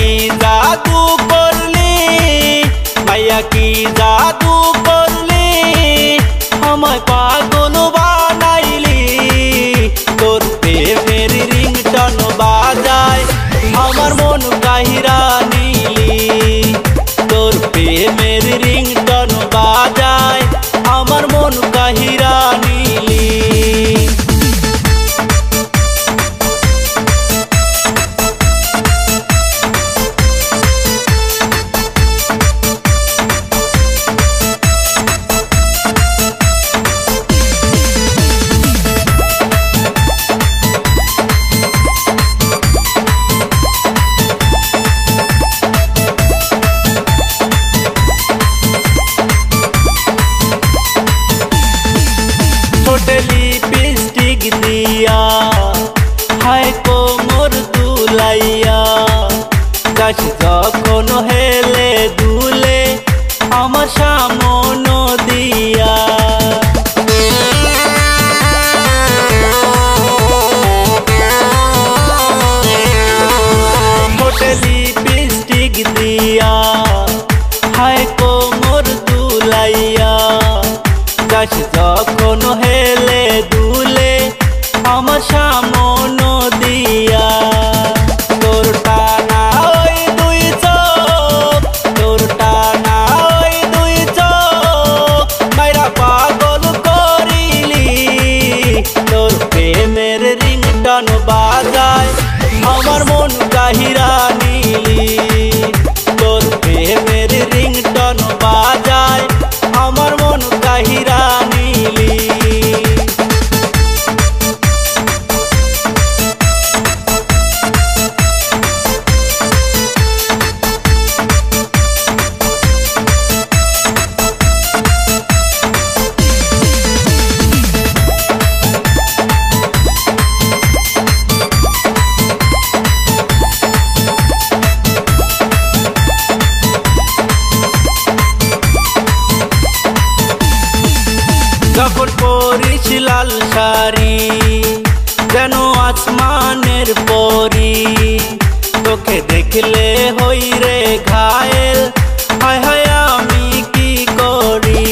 কি জাদু করলি, মাইয়া কি জাদু করলি, আমায় পাগল বানাইলি। তোর প্রেমের রিংটন বাজায় আমার মন কাহিরা নিলি। তোর প্রেমের রিংটন বাজায় আমার মন কাহিরা নিলি। लिपस्टिक दिया हाय कोमर दुलाइया, गाछ जखन हेले दुले आमार सामन दिया। ঠোঁটে লিপস্টিক দিয়া হায় কোমর দুলাইয়া, গাছ যখন হেলে দুলে আমার সামন দিয়া। তোর টানা ওই দুই চোখ, তোর টানা ওই দুই চোখ মাইরা পাগল করিলি। তোর প্রেমের রিংটন বাজায় আমার মন কাহিরা নিলি। তোর প্রেমের রিংটন বাজায় আমার মন কাহিরা নিলি। যখন পরিস লাল শাড়ি যেন আসমানের পরি, তোকে দেখলে হই রে ঘায়েল, হায় হায় আমি কি করি।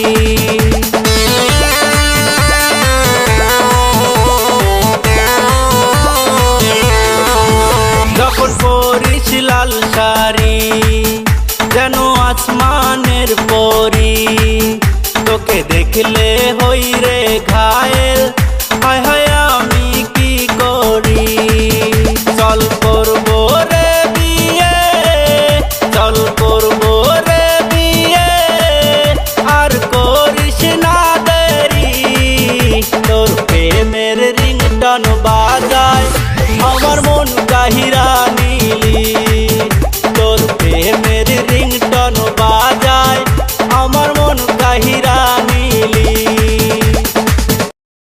যখন পরিস লাল শাড়ি যেন আসমানের পরি, তোকে দেখলে হই রে